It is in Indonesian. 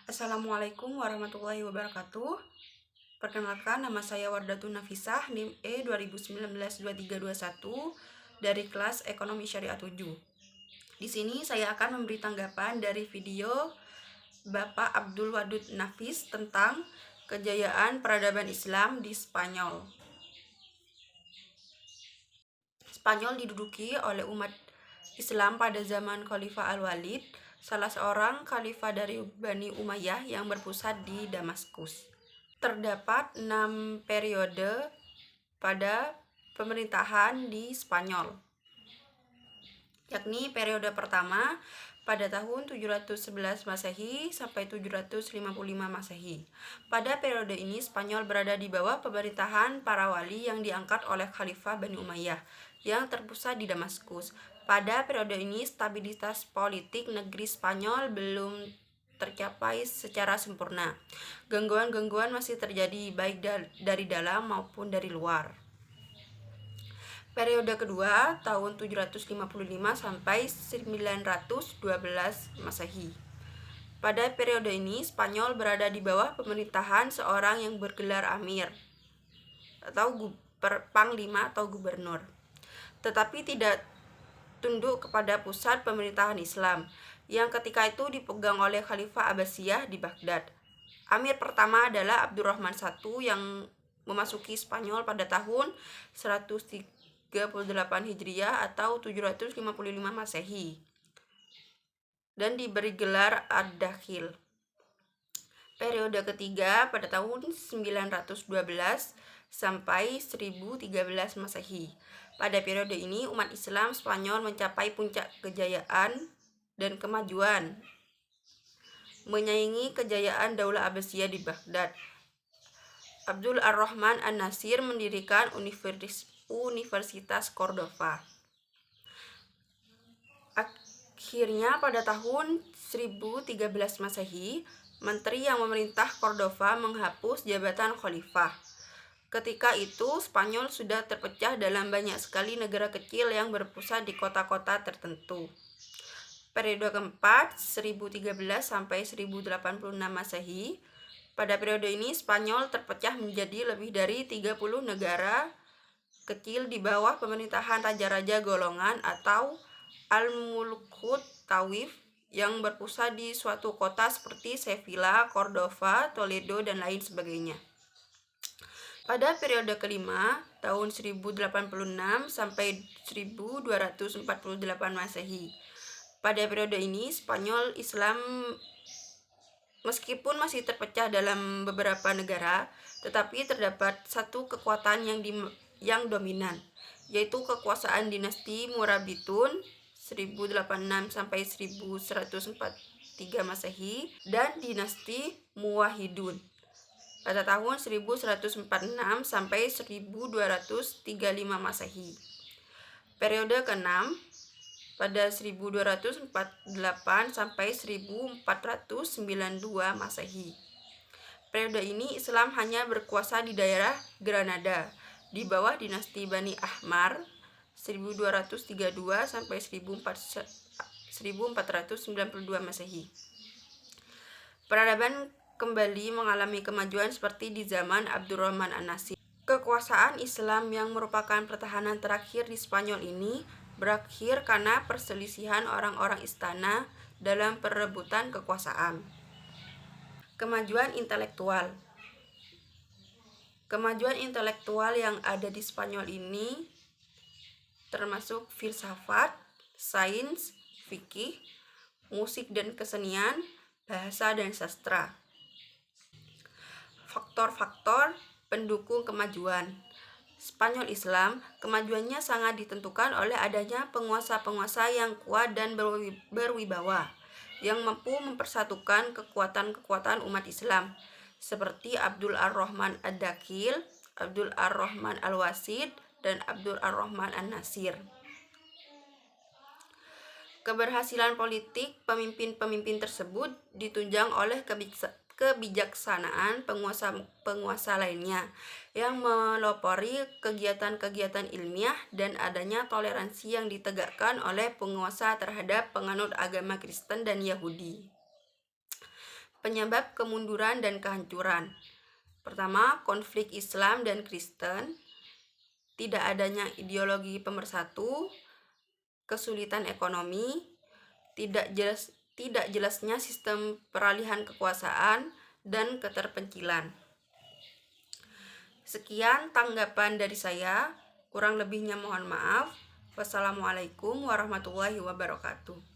Assalamualaikum warahmatullahi wabarakatuh. Perkenalkan, nama saya Wardatun Nafisah, NIM E 2019-2321 dari kelas Ekonomi Syariah 7. Di sini saya akan memberi tanggapan dari video Bapak Abdul Wadud Nafis tentang kejayaan peradaban Islam di Spanyol. Spanyol diduduki oleh umat Islam pada zaman Khalifah Al-Walid, salah seorang khalifah dari Bani Umayyah yang berpusat di Damaskus. Terdapat 6 periode pada pemerintahan di Spanyol, yakni periode pertama pada tahun 711 Masehi sampai 755 Masehi. Pada periode ini Spanyol berada di bawah pemerintahan para wali yang diangkat oleh Khalifah Bani Umayyah yang terpusat di Damaskus. Pada periode ini stabilitas politik negeri Spanyol belum tercapai secara sempurna. Gangguan-gangguan masih terjadi baik dari dalam maupun dari luar. Periode kedua tahun 755 sampai 912 Masehi. Pada periode ini Spanyol berada di bawah pemerintahan seorang yang bergelar Amir atau Panglima atau Gubernur, tetapi tidak tunduk kepada pusat pemerintahan Islam yang ketika itu dipegang oleh Khalifah Abbasiyah di Baghdad. Amir pertama adalah Abdurrahman I yang memasuki Spanyol pada tahun 138 Hijriah atau 755 Masehi dan diberi gelar Ad-Dakhil. Periode ketiga pada tahun 912 sampai 1013 Masehi. Pada periode ini umat Islam Spanyol mencapai puncak kejayaan dan kemajuan, menyaingi kejayaan Daulah Abbasiyah di Baghdad. Abdul Ar-Rahman An-Nasir mendirikan Universitas Cordova. Akhirnya pada tahun 1013 Masehi, menteri yang memerintah Cordova menghapus jabatan khalifah. Ketika itu Spanyol sudah terpecah dalam banyak sekali negara kecil yang berpusat di kota-kota tertentu. Periode keempat 1013 sampai 1086 Masehi. Pada periode ini Spanyol terpecah menjadi lebih dari 30 negara kecil di bawah pemerintahan raja-raja golongan atau Al-Mulkud Tawif yang berpusat di suatu kota seperti Sevilla, Cordova, Toledo, dan lain sebagainya. Pada periode kelima, tahun 1086 sampai 1248 Masehi. Pada periode ini, Spanyol Islam meskipun masih terpecah dalam beberapa negara, tetapi terdapat satu kekuatan yang dominan, yaitu kekuasaan dinasti Murabitun 1086 sampai 1143 Masehi dan dinasti Muwahhidun pada tahun 1146 sampai 1235 Masehi. Periode ke-6 pada 1248 sampai 1492 Masehi. Periode ini Islam hanya berkuasa di daerah Granada di bawah dinasti Bani Ahmar 1232 sampai 1492 Masehi. Peradaban kembali mengalami kemajuan seperti di zaman Abdurrahman An-Nasir. Kekuasaan Islam yang merupakan pertahanan terakhir di Spanyol ini berakhir karena perselisihan orang-orang istana dalam perebutan kekuasaan. Kemajuan intelektual. Kemajuan intelektual yang ada di Spanyol ini termasuk filsafat, sains, fikih, musik dan kesenian, bahasa dan sastra. Faktor-faktor pendukung kemajuan Spanyol Islam, kemajuannya sangat ditentukan oleh adanya penguasa-penguasa yang kuat dan berwibawa, yang mampu mempersatukan kekuatan-kekuatan umat Islam, seperti Abdul Ar-Rahman Ad-Dakhil, Abdul Ar-Rahman Al-Wasid, dan Abdul Ar-Rahman An-Nasir. Keberhasilan politik pemimpin-pemimpin tersebut ditunjang oleh kebijaksanaan penguasa-penguasa lainnya yang melopori kegiatan-kegiatan ilmiah dan adanya toleransi yang ditegakkan oleh penguasa terhadap penganut agama Kristen dan Yahudi. Penyebab kemunduran dan kehancuran. Pertama, konflik Islam dan Kristen, tidak adanya ideologi pemersatu, kesulitan ekonomi, tidak jelasnya sistem peralihan kekuasaan, dan keterpencilan. Sekian tanggapan dari saya, kurang lebihnya mohon maaf. Wassalamualaikum warahmatullahi wabarakatuh.